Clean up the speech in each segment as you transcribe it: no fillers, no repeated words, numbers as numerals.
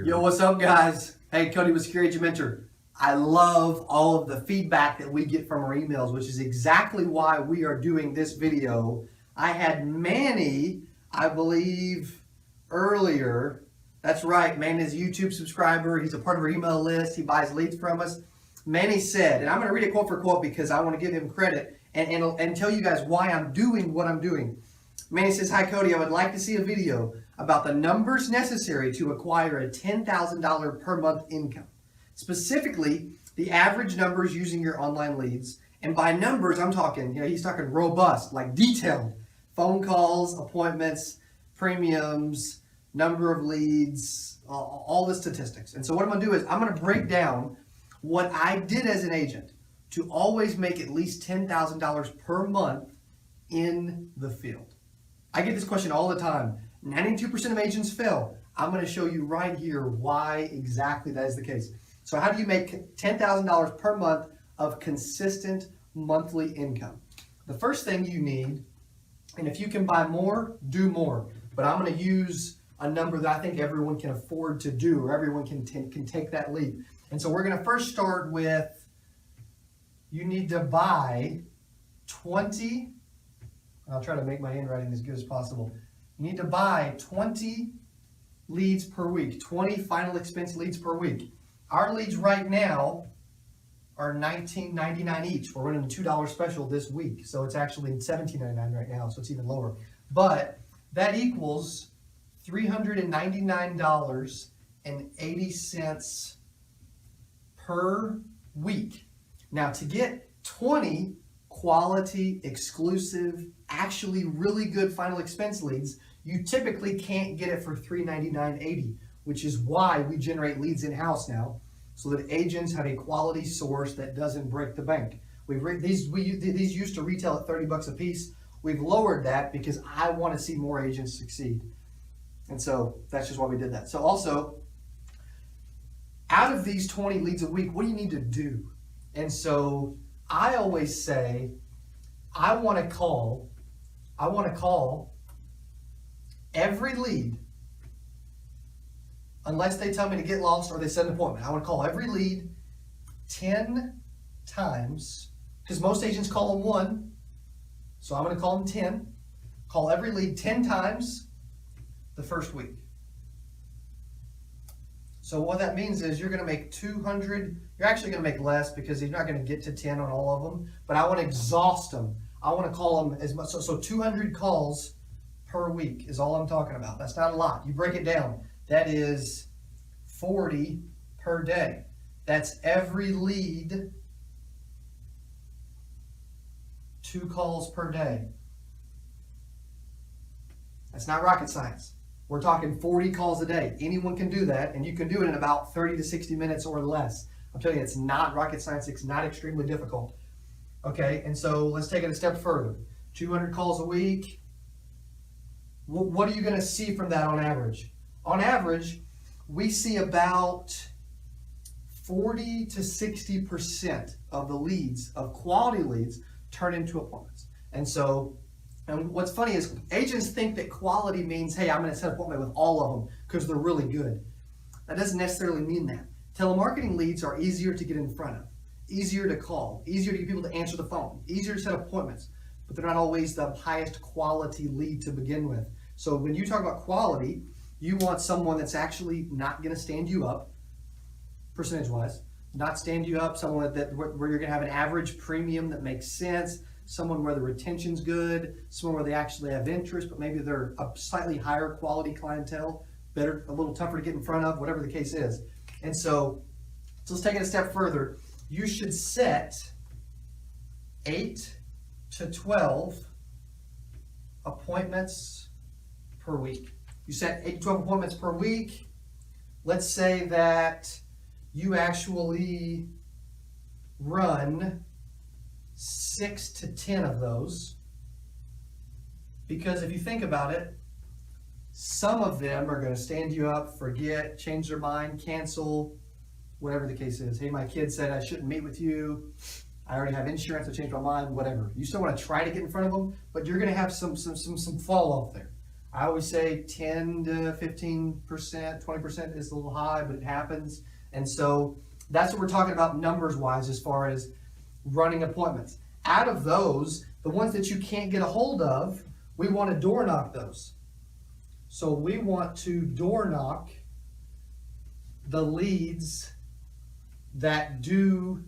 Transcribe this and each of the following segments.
Yo, what's up, guys? Hey, Cody with Secure Agent Mentor. I love all of the feedback that we get from our emails, which is exactly why we are doing this video. I had Manny, I believe, earlier. That's right, Manny's a YouTube subscriber. He's a part of our email list. He buys leads from us. Manny said, and I'm going to read it quote for quote because I want to give him credit and tell you guys why I'm doing what I'm doing. Manny says, "Hi, Cody. I would like to see a video about the numbers necessary to acquire a $10,000 per month income. Specifically, the average numbers using your online leads. And by numbers, I'm talking, he's talking robust, like detailed. Phone calls, appointments, premiums, number of leads, all the statistics. And so what I'm going to do is I'm going to break down what I did as an agent to always make at least $10,000 per month in the field. I get this question all the time. 92% of agents fail. I'm going to show you right here why exactly that is the case. So how do you make $10,000 per month of consistent monthly income? The first thing you need, and if you can buy more, do more. But I'm going to use a number that I think everyone can afford to do, or everyone can take that lead. And so we're going to first start with, you need to buy 20, I'll try to make my handwriting as good as possible. You need to buy 20 leads per week, 20 final expense leads per week. Our leads right now are $19.99 each. We're running a $2 special this week, so it's actually $17.99 right now, so it's even lower. But that equals $399.80 per week. Now, to get 20 quality, exclusive, actually really good final expense leads, you typically can't get it for $399.80, which is why we generate leads in-house now, so that agents have a quality source that doesn't break the bank. These used to retail at $30 a piece. We've lowered that because I want to see more agents succeed. And so that's just why we did that. So also, out of these 20 leads a week, what do you need to do? And so I always say, I want to call every lead, unless they tell me to get lost or they set an appointment. I want to call every lead 10 times, because most agents call them one, so I'm going to call them 10. Call every lead 10 times the first week. So what that means is you're going to make 200, you're actually going to make less because you're not going to get to 10 on all of them, but I want to exhaust them. I want to call them as much, so 200 calls per week is all I'm talking about. That's not a lot. You break it down. That is 40 per day. That's every lead, 2 calls per day. That's not rocket science. We're talking 40 calls a day. Anyone can do that, and you can do it in about 30 to 60 minutes or less. I'm telling you, it's not rocket science. It's not extremely difficult. Okay, and so let's take it a step further. 200 calls a week. What are you going to see from that on average? On average, we see about 40 to 60% of the leads, of quality leads, turn into appointments. And so, and what's funny is agents think that quality means, hey, I'm going to set an appointment with all of them because they're really good. That doesn't necessarily mean that. Telemarketing leads are easier to get in front of, easier to call, easier to get people to answer the phone, easier to set appointments, but they're not always the highest quality lead to begin with. So when you talk about quality, you want someone that's actually not going to stand you up, percentage-wise, not stand you up, someone where you're going to have an average premium that makes sense, someone where the retention's good, someone where they actually have interest, but maybe they're a slightly higher quality clientele, better, a little tougher to get in front of, whatever the case is. And so let's take it a step further. You should set 8 to 12 appointments per week. You set 8 to 12 appointments per week. Let's say that you actually run 6 to 10 of those, because if you think about it, some of them are going to stand you up, forget, change their mind, cancel, whatever the case is. Hey, my kid said I shouldn't meet with you. I already have insurance. I changed my mind. Whatever. You still want to try to get in front of them, but you're going to have some fall off there. I always say 10 to 15%, 20% is a little high, but it happens. And so that's what we're talking about numbers wise as far as running appointments. Out of those, the ones that you can't get a hold of, we want to door knock those. So we want to door knock the leads that do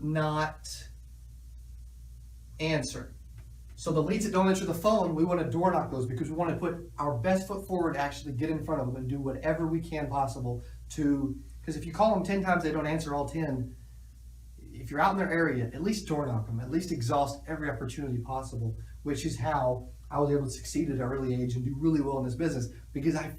not answer. So the leads that don't answer the phone, we want to door knock those because we want to put our best foot forward to actually get in front of them and do whatever we can possible to, because if you call them 10 times, they don't answer all 10. If you're out in their area, at least door knock them, at least exhaust every opportunity possible, which is how I was able to succeed at an early age and do really well in this business because I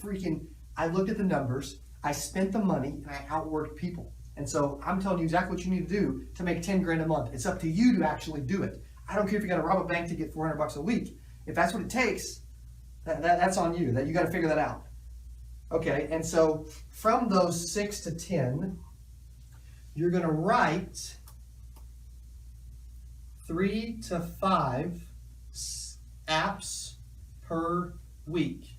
looked at the numbers, I spent the money, and I outworked people. And so I'm telling you exactly what you need to do to make 10 grand a month. It's up to you to actually do it. I don't care if you got to rob a bank to get $400 a week. If that's what it takes, that's on you. That you got to figure that out. Okay, and so from those 6 to 10, you're going to write 3 to 5 apps per week.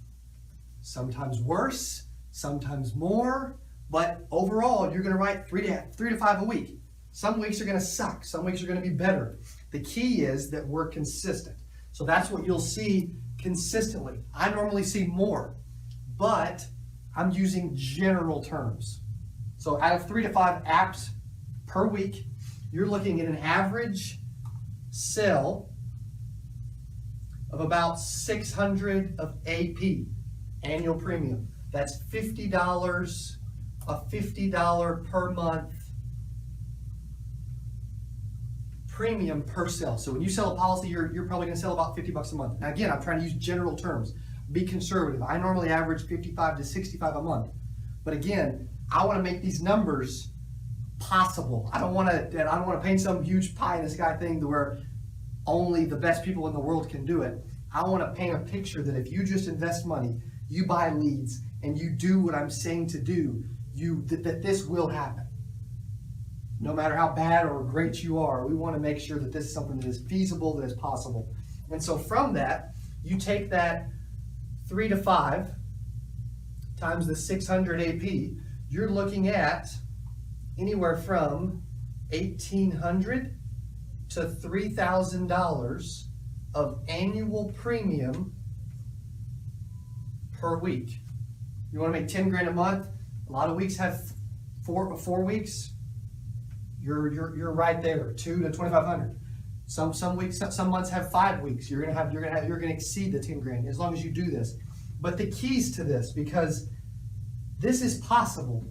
Sometimes worse, sometimes more, but overall you're going to write 3 to 5 a week. Some weeks are going to suck. Some weeks are going to be better. The key is that we're consistent. So that's what you'll see consistently. I normally see more, but I'm using general terms. So out of 3 to 5 apps per week, you're looking at an average sale of about $600 of AP, annual premium. That's $50, a $50 per month premium per sale. So when you sell a policy, you're probably going to sell about $50 a month. Now again, I'm trying to use general terms. Be conservative. I normally average 55 to 65 a month. But again, I want to make these numbers possible. I don't want to paint some huge pie in the sky thing to where only the best people in the world can do it. I want to paint a picture that if you just invest money, you buy leads, and you do what I'm saying to do, that this will happen. No matter how bad or great you are, we want to make sure that this is something that is feasible, that is possible. And so from that, you take that 3 to 5 times the 600 AP, you're looking at anywhere from $1,800 to $3,000 of annual premium per week. You want to make 10 grand a month? A lot of weeks have four weeks. You're right there, 2 to 2,500. Some weeks, some months have 5 weeks. You're gonna exceed the 10 grand as long as you do this. But the keys to this, because this is possible,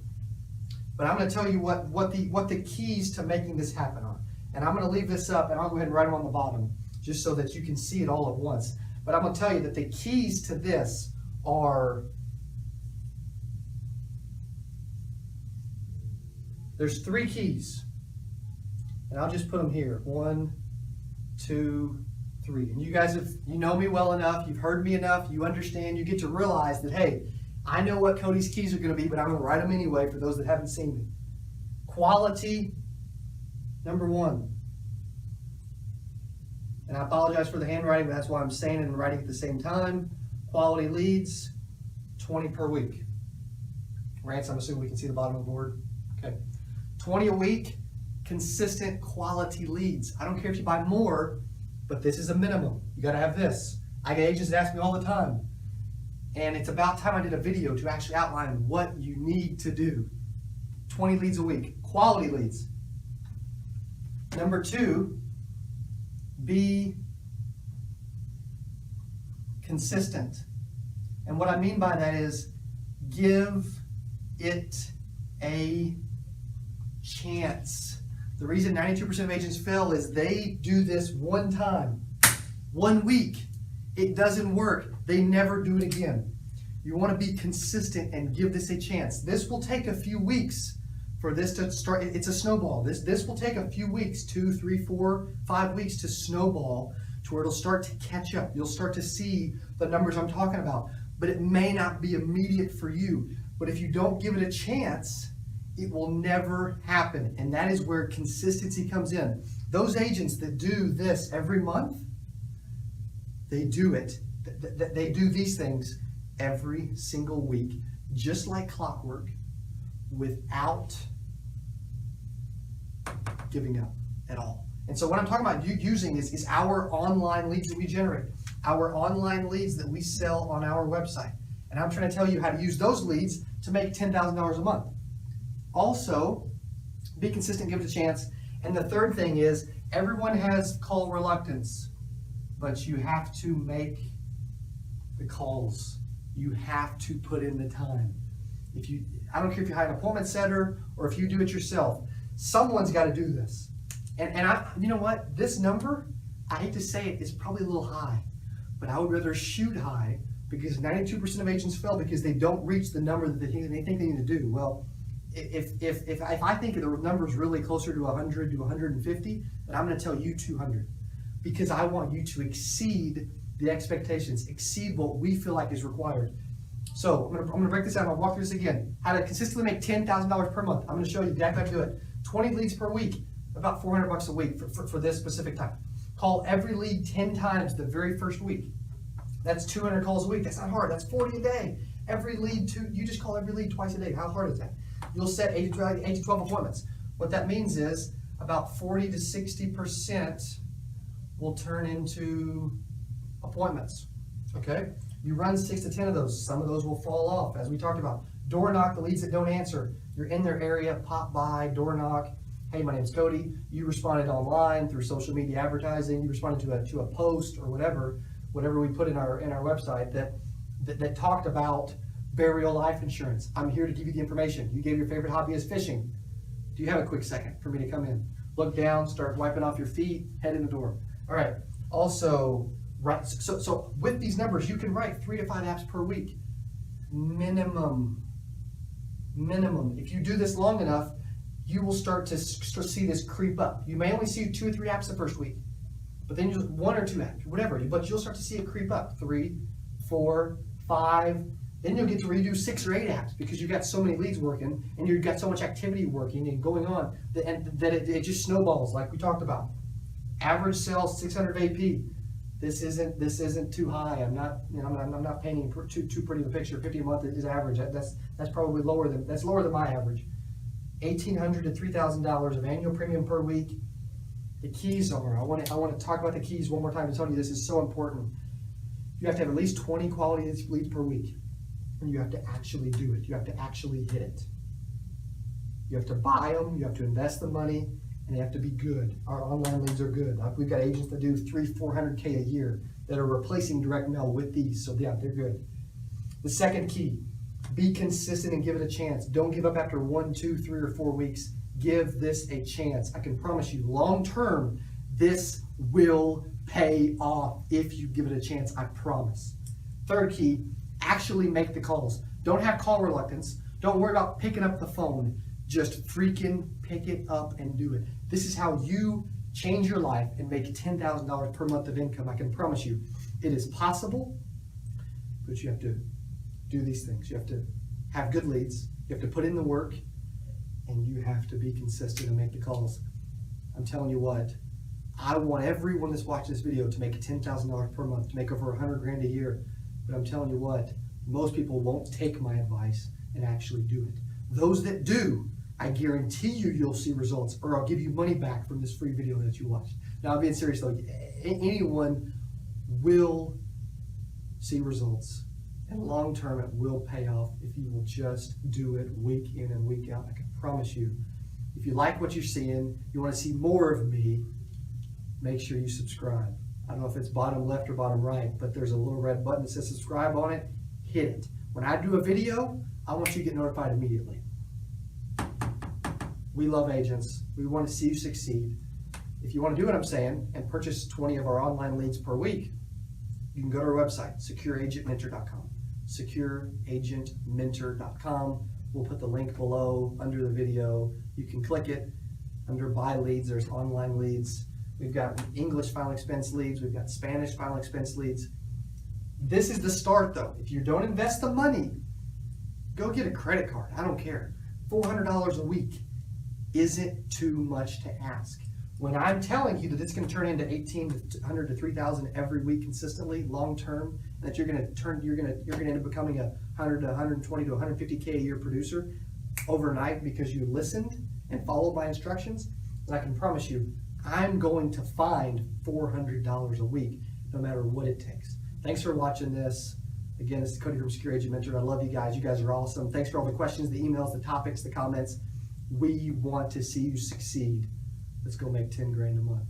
but I'm going to tell you what the keys to making this happen are. And I'm going to leave this up, and I'll go ahead and write them on the bottom, just so that you can see it all at once. But I'm going to tell you that the keys to this are, there's 3 keys. And I'll just put them here. 1, 2, 3. And you guys you know me well enough, you've heard me enough, you understand, you get to realize that, hey, I know what Cody's keys are going to be, but I'm going to write them anyway for those that haven't seen me. Quality, number 1. And I apologize for the handwriting, but that's why I'm saying it and writing at the same time. Quality leads, 20 per week. Rance, I'm assuming we can see the bottom of the board. Okay. 20 a week, consistent quality leads. I don't care if you buy more, but this is a minimum. You got to have this. I get agents that ask me all the time. And it's about time I did a video to actually outline what you need to do. 20 leads a week, quality leads. Number 2, be consistent. And what I mean by that is give it a chance. The reason 92% of agents fail is they do this one time, 1 week. It doesn't work. They never do it again. You want to be consistent and give this a chance. This will take a few weeks for this to start. It's a snowball. This will take a few weeks, 2, 3, 4, 5 weeks to snowball to where it'll start to catch up. You'll start to see the numbers I'm talking about, but it may not be immediate for you. But if you don't give it a chance, it will never happen. And that is where consistency comes in. Those agents that do this every month, they do it They do these things every single week, just like clockwork, without giving up at all. And so what I'm talking about using is our online leads that we generate, our online leads that we sell on our website. And I'm trying to tell you how to use those leads to make $10,000 a month. Also, be consistent, give it a chance. And the third thing is, everyone has call reluctance, but you have to make the calls. You have to put in the time. I don't care if you hire an appointment setter or if you do it yourself, someone's got to do this. And you know what? This number, I hate to say it, is probably a little high, but I would rather shoot high, because 92% of agents fail because they don't reach the number that they think they need to do. Well, if I think the number is really closer to 100 to 150, then I'm going to tell you 200, because I want you to exceed the expectations, exceed what we feel like is required. So I'm going to break this down. I'll walk through this again. How to consistently make $10,000 per month. I'm going to show you exactly how to do it. 20 leads per week, about $400 a week for this specific time. Call every lead 10 times the very first week. That's 200 calls a week. That's not hard. That's 40 a day. Every lead, you just call every lead twice a day. How hard is that? You'll set 8 to 12 appointments. What that means is about 40 to 60% will turn into appointments. Okay? You run 6 to 10 of those. Some of those will fall off, as we talked about. Door knock, the leads that don't answer. You're in their area, pop by, door knock. Hey, my name's Cody. You responded online through social media advertising. You responded to a post or whatever we put in our website that talked about burial life insurance. I'm here to give you the information. You gave your favorite hobby is fishing. Do you have a quick second for me to come in? Look down, start wiping off your feet, head in the door. All right. Also, right. So with these numbers, you can write 3 to 5 apps per week, minimum. If you do this long enough, you will start to see this creep up. You may only see 2 or 3 apps the first week, but then you just 1 or 2 apps, whatever. But you'll start to see it creep up. 3, 4, 5. Then you'll get to redo 6 or 8 apps, because you've got so many leads working and you've got so much activity working and going on that it just snowballs, like we talked about. Average sales 600 AP. This isn't too high. I'm not painting too pretty of a picture. 50 a month is average. That's probably lower than my average. $1,800 to $3,000 of annual premium per week. The keys are, I want to talk about the keys one more time to tell you this is so important. You have to have at least 20 quality leads per week, and you have to actually do it. You have to actually hit it. You have to buy them, you have to invest the money, and they have to be good. Our online leads are good. Like, we've got agents that do 300-400K a year that are replacing direct mail with these, so yeah, they're good. The second key, be consistent and give it a chance. Don't give up after 1, 2, 3, or 4 weeks. Give this a chance. I can promise you, long term, this will pay off if you give it a chance, I promise. Third key, actually make the calls. Don't have call reluctance. Don't worry about picking up the phone. Just freaking pick it up and do it. This is how you change your life and make $10,000 per month of income. I can promise you, it is possible, but you have to do these things. You have to have good leads. You have to put in the work, and you have to be consistent and make the calls. I'm telling you what, I want everyone that's watching this video to make $10,000 per month, to make over 100 grand a year. But I'm telling you what, most people won't take my advice and actually do it. Those that do, I guarantee you'll see results, or I'll give you money back from this free video that you watched. Now, I'm being serious though, anyone will see results. And long term, it will pay off if you will just do it week in and week out. I can promise you. If you like what you're seeing, you want to see more of me, make sure you subscribe. I don't know if it's bottom left or bottom right, but there's a little red button that says subscribe on it. Hit it. When I do a video, I want you to get notified immediately. We love agents. We want to see you succeed. If you want to do what I'm saying and purchase 20 of our online leads per week, you can go to our website, secureagentmentor.com. secureagentmentor.com. We'll put the link below under the video. You can click it. Under buy leads, there's online leads. We've got English final expense leads. We've got Spanish final expense leads. This is the start though. If you don't invest the money, go get a credit card. I don't care. $400 a week isn't too much to ask. When I'm telling you that it's going to turn into 1,800 to 3,000 every week consistently, long term, that you're going to end up becoming a 100 to 120 to 150K a year producer overnight because you listened and followed my instructions, then I can promise you, I'm going to find $400 a week, no matter what it takes. Thanks for watching this. Again, this is Cody from Secure Agent Mentor. I love you guys. You guys are awesome. Thanks for all the questions, the emails, the topics, the comments. We want to see you succeed. Let's go make 10 grand a month.